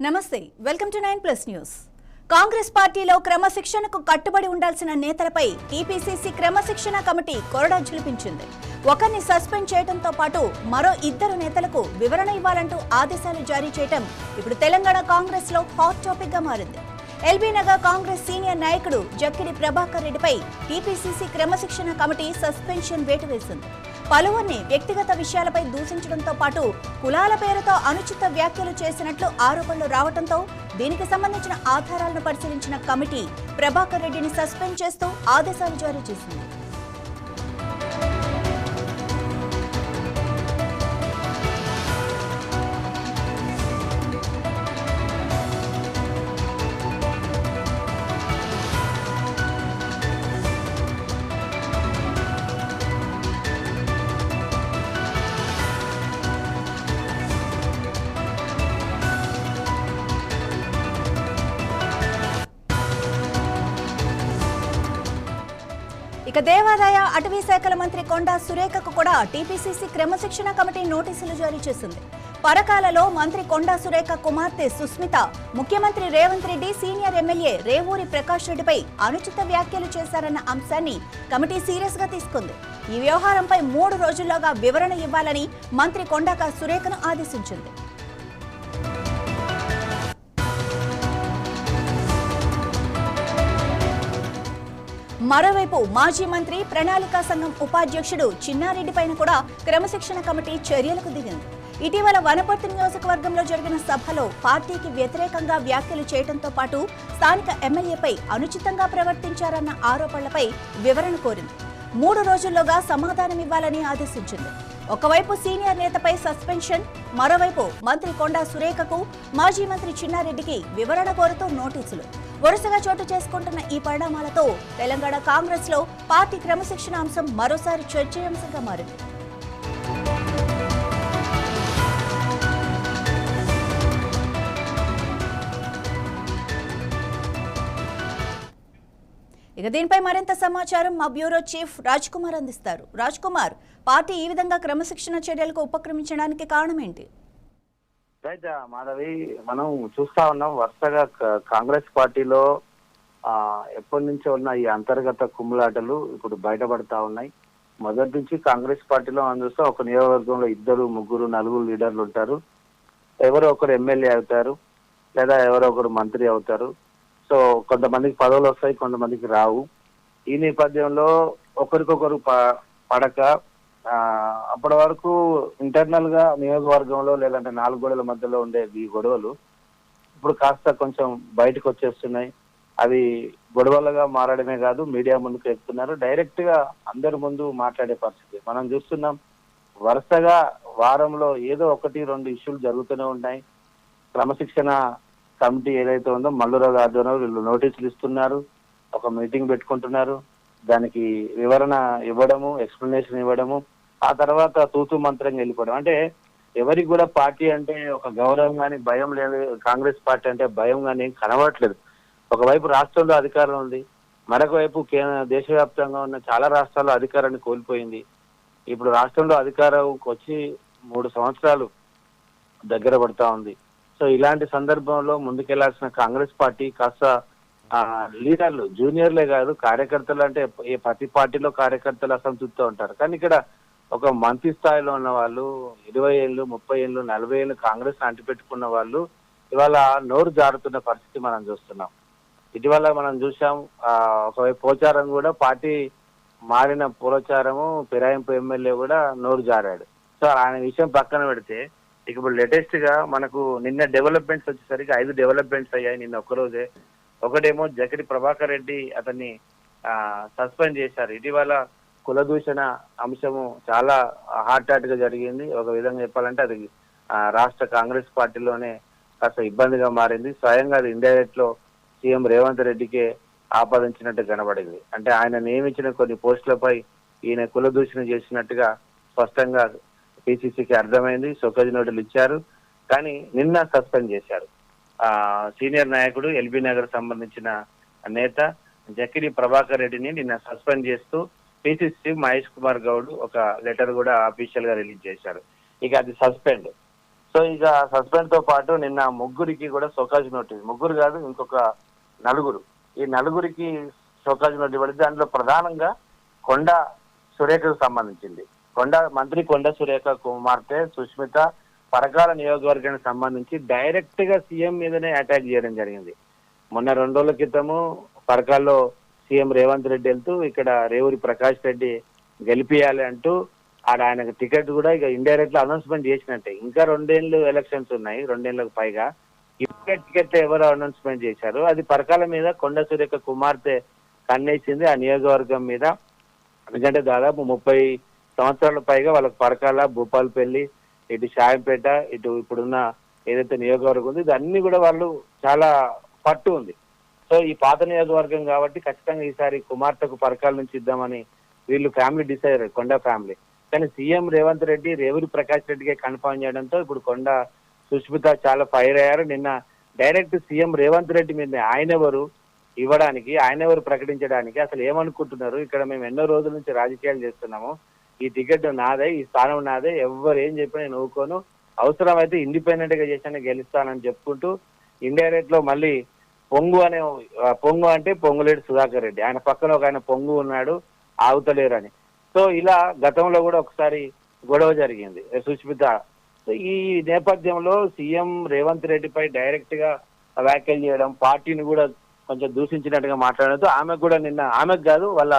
నమస్తే welcome to 9+ news. Congress పార్టీలో క్రమశిక్షణకు కట్టుబడి ఉండాల్సిన నేతలపై టీపీసీసీ క్రమశిక్షణ కమిటీ కొరడా ఝుళిపించింది. ఒకరిని సస్పెండ్ చేయడంతో పాటు మరో 2 నేతలకు వివరణ ఇవ్వాలంటూ ఆదేశాలు జారీ చేయడం ఇప్పుడు తెలంగాణ కాంగ్రెస్ లో హాట్ టాపిక్ గా మారింది. ఎల్బీ నగర్ కాంగ్రెస్ సీనియర్ నాయకుడు జక్కిడి ప్రభాకర్ రెడ్డిపై టీపీసీసీ క్రమశిక్షణ కమిటీ సస్పెన్షన్ వేటు వేసింది. పలువురిని వ్యక్తిగత విషయాలపై దూషించడంతో పాటు కులాల పేరుతో అనుచిత వ్యాఖ్యలు చేసినట్లు ఆరోపణలు రావడంతో దీనికి సంబంధించిన ఆధారాలను పరిశీలించిన కమిటీ ప్రభాకర్ రెడ్డిని సస్పెండ్ చేస్తూ ఆదేశాలు జారీ చేసింది. ఇక దేవాదాయ అటవీ శాఖల మంత్రి కొండా సురేఖకు కూడా టీపీసీసీ క్రమశిక్షణ కమిటీ నోటీసులు జారీ చేసింది. పరకాలలో మంత్రి కొండా సురేఖ కుమార్తె సుస్మిత ముఖ్యమంత్రి రేవంత్ రెడ్డి సీనియర్ ఎమ్మెల్యే రేవూరి ప్రకాష్ రెడ్డిపై అనుచిత వ్యాఖ్యలు చేశారన్న అంశాన్ని కమిటీ సీరియస్ గా తీసుకుంది. ఈ వ్యవహారంపై 3 రోజుల్లోగా వివరణ ఇవ్వాలని మంత్రి కొండా సురేఖను ఆదేశించింది. మరోవైపు మాజీ మంత్రి ప్రణాళికా సంఘం ఉపాధ్యక్షుడు చిన్నారెడ్డి పైన కూడా క్రమశిక్షణ కమిటీ చర్యలకు దిగింది. ఇటీవల వనపర్తి నియోజకవర్గంలో జరిగిన సభలో పార్టీకి వ్యతిరేకంగా వ్యాఖ్యలు చేయడంతో పాటు స్థానిక ఎమ్మెల్యేపై అనుచితంగా ప్రవర్తించారన్న ఆరోపణలపై వివరణ కోరింది. 3 రోజుల్లోగా సమాధానం ఇవ్వాలని ఆదేశించింది. ఒకవైపు సీనియర్ నేతపై సస్పెన్షన్, మరోవైపు మంత్రి కొండా సురేఖకు మాజీ మంత్రి చిన్నారెడ్డికి వివరణ కోరుతూ నోటీసులు. వరుసగా చోటు చేసుకుంటున్న ఈ పరిణామాలతో తెలంగాణ కాంగ్రెస్ లో పార్టీ క్రమశిక్షణ అంశం మరోసారి చర్చయాంశంగా మారింది. ఇక దీనిపై మరింత సమాచారం మా బ్యూరో చీఫ్ రాజ్ కుమార్ అందిస్తారు. రాజ్ కుమార్, పార్టీ ఈ విధంగా క్రమశిక్షణ చర్యలకు ఉపక్రమించడానికి కారణం ఏంటి? మాధవి, మనం చూస్తా ఉన్నాం వరుసగా కాంగ్రెస్ పార్టీలో ఎప్పటి నుంచో ఉన్న ఈ అంతర్గత కుమ్ములాటలు ఇప్పుడు బయటపడతా ఉన్నాయి. మొదటి నుంచి కాంగ్రెస్ పార్టీలో మనం చూస్తే ఒక నియోజకవర్గంలో 2, 3, 4 లీడర్లు ఉంటారు. ఎవరో ఒకరు ఎమ్మెల్యే అవుతారు, లేదా ఎవరో ఒకరు మంత్రి అవుతారు. సో కొంతమందికి పదవులు వస్తాయి, కొంతమందికి రావు. ఈ నేపథ్యంలో ఒకరికొకరు పడక అప్పటి వరకు ఇంటర్నల్ గా నియోజకవర్గంలో లేదంటే 4 గోడల మధ్యలో ఉండే ఈ గొడవలు ఇప్పుడు కాస్త కొంచెం బయటకు వచ్చేస్తున్నాయి. అవి గొడవలుగా మారడమే కాదు, మీడియా ముందుకు ఎక్కుతున్నారు, డైరెక్ట్ గా అందరి ముందు మాట్లాడే పరిస్థితి మనం చూస్తున్నాం. వరుసగా వారంలో ఏదో 1-2 ఇష్యూలు జరుగుతూనే ఉన్నాయి. క్రమశిక్షణ కమిటీ ఏదైతే ఉందో మల్లురావు ఆధ్వర్యంలో వీళ్ళు నోటీసులు ఇస్తున్నారు, ఒక మీటింగ్ పెట్టుకుంటున్నారు, దానికి వివరణ ఇవ్వడము, ఎక్స్ప్లెనేషన్ ఇవ్వడము, ఆ తర్వాత తూతు మంత్రంగా వెళ్ళిపోవడం. అంటే ఎవరికి కూడా పార్టీ అంటే ఒక గౌరవం కానీ భయం లేదు. కాంగ్రెస్ పార్టీ అంటే భయం కానీ కనబడట్లేదు. ఒకవైపు రాష్ట్రంలో అధికారం ఉంది, మరొక వైపు దేశవ్యాప్తంగా ఉన్న చాలా రాష్ట్రాల్లో అధికారాన్ని కోల్పోయింది. ఇప్పుడు రాష్ట్రంలో అధికారం వచ్చి 3 సంవత్సరాలు దగ్గర పడతా ఉంది. సో ఇలాంటి సందర్భంలో ముందుకెళ్లాల్సిన కాంగ్రెస్ పార్టీ కాస్త లీడర్లు, జూనియర్లే కాదు కార్యకర్తలు, అంటే ప్రతి పార్టీలో కార్యకర్తలు అసంతృప్తితో ఉంటారు. కానీ ఇక్కడ ఒక మంత్రి స్థాయిలో ఉన్న వాళ్ళు 20 ఏళ్ళు, 30 ఏళ్ళు, 40 ఏళ్ళు కాంగ్రెస్ అంటిపెట్టుకున్న వాళ్ళు ఇవాళ నోరు జారుతున్న పరిస్థితి మనం చూస్తున్నాం. ఇటీవల మనం చూసాం, ఒకవైపు పోచారం కూడా పార్టీ మారిన పోచారము ఫిరాయింపు ఎమ్మెల్యే కూడా నోరు జారాడు. సో ఆయన విషయం పక్కన పెడితే ఇప్పుడు లేటెస్ట్ గా మనకు నిన్న డెవలప్మెంట్స్ వచ్చేసరికి 5 డెవలప్మెంట్స్ అయ్యాయి నిన్న ఒక్కరోజే. ఒకటేమో జక్కిడి ప్రభాకర్ రెడ్డి, అతన్ని సస్పెండ్ చేశారు. ఇటీవల కులదూషణ అంశము చాలా హాట్ గా జరిగింది. ఒక విధంగా చెప్పాలంటే అది రాష్ట్ర కాంగ్రెస్ పార్టీలోనే కాస్త ఇబ్బందిగా మారింది. స్వయంగా అది ఇండైరెక్ట్ లో సీఎం రేవంత్ రెడ్డికే ఆపాదించినట్టు కనబడింది. అంటే ఆయన నియమించిన కొన్ని పోస్టులపై ఈయన కులదూషణ చేసినట్టుగా స్పష్టంగా పిసిసికి అర్థమైంది. షోకాజ్ నోటీసులు ఇచ్చారు, కానీ నిన్న సస్పెండ్ చేశారు. సీనియర్ నాయకుడు ఎల్బీ నగర్ సంబంధించిన నేత జక్కిడి ప్రభాకర్ రెడ్డిని నిన్న సస్పెండ్ చేస్తూ పిసిసి మహేష్ కుమార్ గౌడ్ ఒక లెటర్ కూడా అఫీషియల్ గా రిలీజ్ చేశారు. ఇక అది సస్పెండ్. సో ఇక సస్పెండ్ తో పాటు నిన్న ముగ్గురికి కూడా షోకాజ్ నోటీస్, ముగ్గురు కాదు ఇంకొక నలుగురు, ఈ నలుగురికి షోకాజ్ నోటీస్ పడింది. దాంట్లో ప్రధానంగా కొండ సురేఖకు సంబంధించింది. మంత్రి కొండ సురేఖ కుమార్తె సుష్మిత పరకాల నియోజకవర్గానికి సంబంధించి డైరెక్ట్ గా సీఎం మీదనే అటాక్ చేయడం జరిగింది. మొన్న 2 రోజుల క్రితము పరకాల్లో సీఎం రేవంత్ రెడ్డి వెళ్తూ ఇక్కడ రేవూరి ప్రకాష్ రెడ్డి గెలిపియాలి అంటూ ఆయనకు టికెట్ కూడా ఇక ఇండైరెక్ట్ అనౌన్స్మెంట్ చేసినట్టే. ఇంకా 2 ఏళ్ళు ఎలక్షన్స్ ఉన్నాయి, 2 ఏళ్ళకు పైగా. ఇప్పుడే టికెట్ ఎవరు అనౌన్స్మెంట్ చేశారు, అది పరకాల మీద కొండ సురేఖ కుమార్తె కన్నేసింది ఆ నియోజకవర్గం మీద. ఎందుకంటే దాదాపు 30 సంవత్సరాల పైగా వాళ్ళకి పరకాల, భూపాలపల్లి, ఇటు షాయంపేట, ఇటు ఇప్పుడున్న ఏదైతే నియోజకవర్గం ఉంది ఇది అన్ని కూడా వాళ్ళు చాలా పట్టు ఉంది. సో ఈ పాత నియోజకవర్గం కాబట్టి ఖచ్చితంగా ఈసారి కుమార్తెకు పరకాల నుంచి ఇద్దామని వీళ్ళు ఫ్యామిలీ డిసైడ్ అయ్యారు, కొండ ఫ్యామిలీ. కానీ సీఎం రేవంత్ రెడ్డి రేవూరి ప్రకాష్ రెడ్డికే కన్ఫర్మ్ చేయడంతో ఇప్పుడు కొండ సుష్మిత చాలా ఫైర్ అయ్యారు. నిన్న డైరెక్ట్ సీఎం రేవంత్ రెడ్డి మీద ఆయనెవరు ఇవ్వడానికి, ఆయనెవరు ప్రకటించడానికి, అసలు ఏమనుకుంటున్నారు, ఇక్కడ మేము ఎన్నో రోజుల నుంచి రాజకీయాలు చేస్తున్నాము, ఈ టికెట్ నాదే, ఈ స్థానం నాదే, ఎవరు ఏం చెప్పినా నేను ఊరుకోను, అవసరమైతే ఇండిపెండెంట్ గా చేసినా గెలుస్తానని చెప్పుకుంటూ ఇండైరెక్ట్ లో మళ్ళీ పొంగు అంటే పొంగులేడు సుధాకర్ రెడ్డి, ఆయన పక్కన ఒక ఆయన పొంగు ఉన్నాడు ఆగుతలేరు అని. సో ఇలా గతంలో కూడా ఒకసారి గొడవ జరిగింది సుష్మిత. ఈ నేపథ్యంలో సీఎం రేవంత్ రెడ్డిపై డైరెక్ట్ గా వ్యాఖ్యలు చేయడం, పార్టీని కూడా కొంచెం దూషించినట్టుగా మాట్లాడడంతో ఆమెకు కూడా నిన్న, ఆమెకు కాదు వాళ్ళ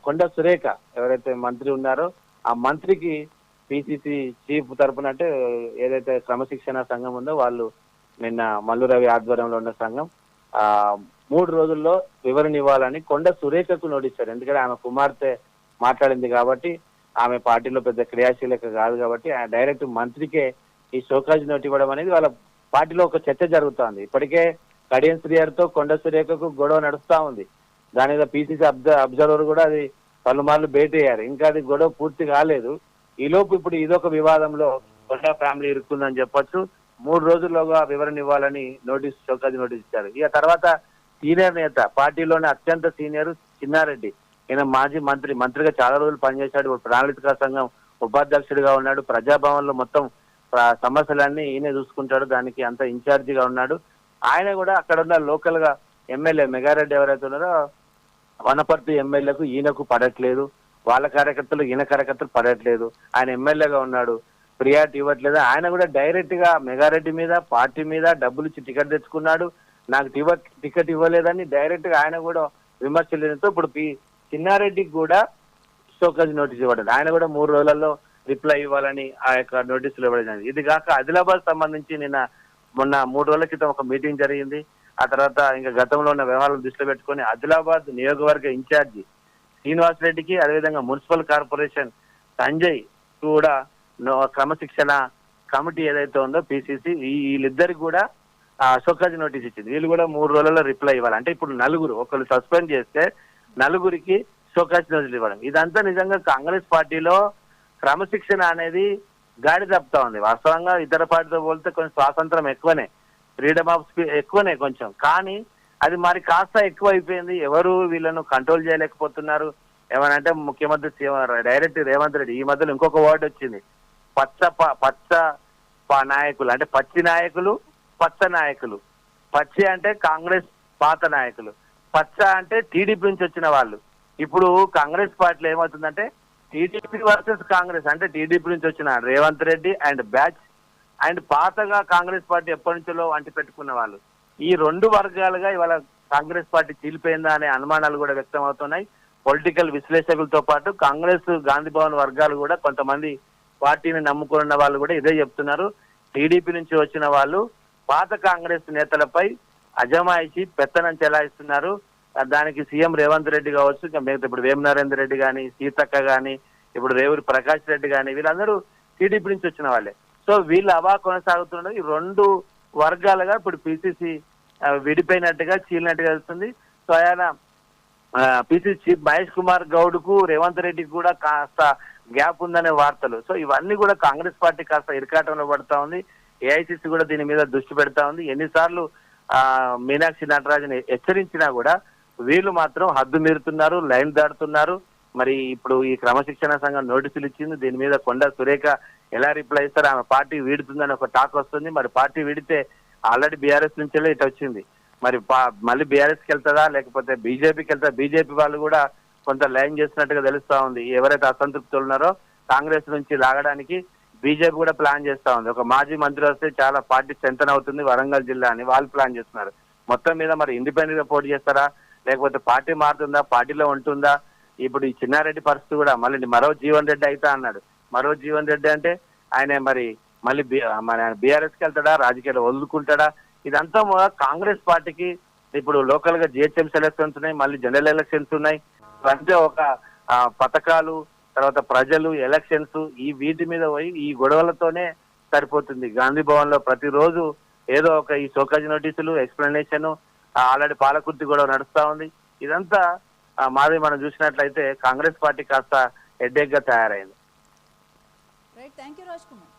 కొండ సురేఖ ఎవరైతే మంత్రి ఉన్నారో ఆ మంత్రికి పిసిసి చీఫ్ తరపున, అంటే ఏదైతే క్రమశిక్షణ సంఘం ఉందో వాళ్ళు నిన్న మల్లు రవి ఆధ్వర్యంలో ఉన్న సంఘం 3 రోజుల్లో వివరణ ఇవ్వాలని కొండ సురేఖకు నోటీసారు. ఎందుకంటే ఆమె కుమార్తె మాట్లాడింది కాబట్టి, ఆమె పార్టీలో పెద్ద క్రియాశీలక కాదు కాబట్టి డైరెక్ట్ మంత్రికే ఈ షోకాజ్ నోట్ ఇవ్వడం అనేది వాళ్ళ పార్టీలో ఒక చర్చ జరుగుతోంది. ఇప్పటికే కడియం శ్రీహరితో కొండ సురేఖకు గొడవ నడుస్తా ఉంది. దాని మీద పిసిసి అబ్జర్వర్ కూడా అది పలుమార్లు భేటీ అయ్యారు, ఇంకా అది గొడవ పూర్తి కాలేదు. ఈలోపు ఇప్పుడు ఇదొక వివాదంలో కొండ ఫ్యామిలీ ఇరుక్కుందని చెప్పొచ్చు. 3 రోజుల్లోగా వివరణ ఇవ్వాలని షోకాజ్ నోటీస్ ఇచ్చారు. ఇక తర్వాత సీనియర్ నేత, పార్టీలోనే అత్యంత సీనియర్ చిన్నారెడ్డి, ఈయన మాజీ మంత్రిగా చాలా రోజులు పనిచేశాడు. ఇప్పుడు ప్రణాళిక సంఘం ఉపాధ్యక్షుడిగా ఉన్నాడు. ప్రజాభవన్ లో మొత్తం సమస్యలన్నీ ఈయన చూసుకుంటాడు, దానికి అంత ఇన్ఛార్జిగా ఉన్నాడు. ఆయన కూడా అక్కడ ఉన్న లోకల్ గా ఎమ్మెల్యే మెగారెడ్డి ఎవరైతే ఉన్నారో వనపర్తి ఎమ్మెల్యేకు ఈయనకు పడట్లేదు, వాళ్ళ కార్యకర్తలు ఈయన కార్యకర్తలు పడట్లేదు. ఆయన ఎమ్మెల్యేగా ఉన్నాడు, ప్రియారిటీ ఇవ్వట్లేదు. ఆయన కూడా డైరెక్ట్ గా మెగారెడ్డి మీద, పార్టీ మీద డబ్బులు ఇచ్చి టికెట్ తెచ్చుకున్నాడు, నాకు టికెట్ ఇవ్వలేదని డైరెక్ట్ గా ఆయన కూడా విమర్శలతో ఇప్పుడు చిన్నారెడ్డికి కూడా షోకాజ్ నోటీస్ ఇవ్వడం, ఆయన కూడా 3 రోజులలో రిప్లై ఇవ్వాలని ఆ యొక్క నోటీసులు ఇవ్వడం. ఇది కాక ఆదిలాబాద్ సంబంధించి మొన్న 3 రోజుల క్రితం ఒక మీటింగ్ జరిగింది. ఆ తర్వాత ఇంకా గతంలో ఉన్న వ్యవహారాలను దృష్టిలో పెట్టుకుని ఆదిలాబాద్ నియోజకవర్గ ఇన్ఛార్జి శ్రీనివాస్ రెడ్డికి, అదేవిధంగా మున్సిపల్ కార్పొరేషన్ సంజయ్ కూడా క్రమశిక్షణ కమిటీ ఏదైతే ఉందో పిసిసి, వీళ్ళిద్దరికి కూడా షోకాజ్ నోటీస్ ఇచ్చింది. వీళ్ళు కూడా 3 రోజులలో రిప్లై ఇవ్వాలి. అంటే ఇప్పుడు ఒకళ్ళు సస్పెండ్ చేస్తే నలుగురికి షోకాజ్ నోటీసులు ఇవ్వడం, ఇదంతా నిజంగా కాంగ్రెస్ పార్టీలో క్రమశిక్షణ అనేది గాడి తప్పుతా ఉంది. వాస్తవంగా ఇతర పార్టీతో పోలితే కొంచెం స్వాతంత్రం ఎక్కువనే, ఫ్రీడమ్ ఆఫ్ స్పీచ్ ఎక్కువనే కొంచెం, కానీ అది మరి కాస్త ఎక్కువ అయిపోయింది. ఎవరు వీళ్ళను కంట్రోల్ చేయలేకపోతున్నారు. ఏమనంటే ముఖ్యమంత్రి డైరెక్ట్ రేవంత్ రెడ్డి, ఈ మధ్యలో ఇంకొక వర్డ్ వచ్చింది, పచ్చ నాయకులు, అంటే పచ్చి నాయకులు, పచ్చ నాయకులు. పచ్చి అంటే కాంగ్రెస్ పాత నాయకులు, పచ్చ అంటే టీడీపీ నుంచి వచ్చిన వాళ్ళు. ఇప్పుడు కాంగ్రెస్ పార్టీలో ఏమవుతుందంటే టీడీపీ వర్సెస్ కాంగ్రెస్, అంటే టీడీపీ నుంచి వచ్చిన Revanth Reddy and batch and పాతగా కాంగ్రెస్ పార్టీ ఎప్పటి నుంచో అంటి పెట్టుకున్న వాళ్ళు, ఈ 2 వర్గాలుగా ఇవాళ కాంగ్రెస్ పార్టీ చీలిపోయిందా అనే అనుమానాలు కూడా వ్యక్తం అవుతున్నాయి. పొలిటికల్ విశ్లేషకులతో పాటు కాంగ్రెస్ గాంధీ భవన్ వర్గాలు కూడా, కొంతమంది పార్టీని నమ్ముకున్న వాళ్ళు కూడా ఇదే చెప్తున్నారు. టీడీపీ నుంచి వచ్చిన వాళ్ళు పాత కాంగ్రెస్ నేతలపై అజమాయిషి పెత్తనం చెలాయిస్తున్నారు. దానికి సీఎం రేవంత్ రెడ్డి కావచ్చు, ఇంకా మిగతా ఇప్పుడు వేమ నరేందర్ రెడ్డి కానీ, సీతక్క కానీ, ఇప్పుడు రేవూరి ప్రకాష్ రెడ్డి కానీ, వీళ్ళందరూ టీడీపీ నుంచి వచ్చిన వాళ్ళే. సో వీళ్ళు అవా కొనసాగుతున్నారు. ఈ 2 వర్గాలుగా ఇప్పుడు పిసిసి విడిపోయినట్టుగా, చీలినట్టుగా వెళ్తుంది. సో ఆయన పిసిసి చీఫ్ మహేష్ కుమార్ గౌడ్ కు రేవంత్ రెడ్డికి కూడా కాస్త గ్యాప్ ఉందనే వార్తలు. సో ఇవన్నీ కూడా కాంగ్రెస్ పార్టీ కాస్త ఇరకాటంలో పడతా ఉంది. ఏఐసిసి కూడా దీని మీద దృష్టి పెడతా ఉంది. ఎన్నిసార్లు మీనాక్షి నటరాజన్ హెచ్చరించినా కూడా వీళ్ళు మాత్రం హద్దు మీరుతున్నారు, లైన్ దాటుతున్నారు. మరి ఇప్పుడు ఈ క్రమశిక్షణ సంఘం నోటీసులు ఇచ్చింది, దీని మీద కొండ సురేఖ ఎలా రిప్లై ఇస్తారు? ఆమె పార్టీ వీడుతుందని ఒక టాక్ వస్తుంది. మరి పార్టీ వీడితే ఆల్రెడీ బీఆర్ఎస్ నుంచి ఇటు వచ్చింది. మరి మళ్ళీ బీఆర్ఎస్కి వెళ్తుందా లేకపోతే బీజేపీకి వెళ్తా? బీజేపీ వాళ్ళు కూడా కొంత లైన్ చేస్తున్నట్టుగా తెలుస్తా ఉంది. ఎవరైతే అసంతృప్తులు ఉన్నారో కాంగ్రెస్ నుంచి లాగడానికి బీజేపీ కూడా ప్లాన్ చేస్తా ఉంది. ఒక మాజీ మంత్రి వస్తే చాలా పార్టీ స్ట్రెంథన్ అవుతుంది వరంగల్ జిల్లా అని వాళ్ళు ప్లాన్ చేస్తున్నారు. మొత్తం మీద మరి ఇండిపెండెంట్ గా పోటీ చేస్తారా లేకపోతే పార్టీ మారుతుందా, పార్టీలో ఉంటుందా? ఇప్పుడు ఈ చిన్నారెడ్డి పరిస్థితి కూడా మళ్ళీ మరో జీవన్ రెడ్డి అయితే అన్నాడు. మరో జీవన్ రెడ్డి అంటే ఆయన మళ్ళీ బీఆర్ఎస్కి వెళ్తాడా, రాజకీయాలు వదులుకుంటాడా? ఇదంతా కాంగ్రెస్ పార్టీకి ఇప్పుడు లోకల్ గా జిహెచ్ఎంసీ ఎలక్షన్స్ ఉన్నాయి, మళ్ళీ జనరల్ ఎలక్షన్స్ ఉన్నాయి. అంటే ఒక పథకాలు తర్వాత ప్రజలు ఎలక్షన్స్ వీటి మీద పోయి ఈ గొడవలతోనే సరిపోతుంది. గాంధీ భవన్ లో ప్రతిరోజు ఏదో ఒక ఈ షోకాజ్ నోటీసులు, ఎక్స్ప్లెనేషన్, ఆల్రెడీ పాలకుర్తి గొడవ నడుస్తా ఉంది. ఇదంతా మాది మనం చూసినట్లయితే కాంగ్రెస్ పార్టీ కాస్త హెడ్ఏక్ గా తయారైంది. Right, thank you Raj Kumar.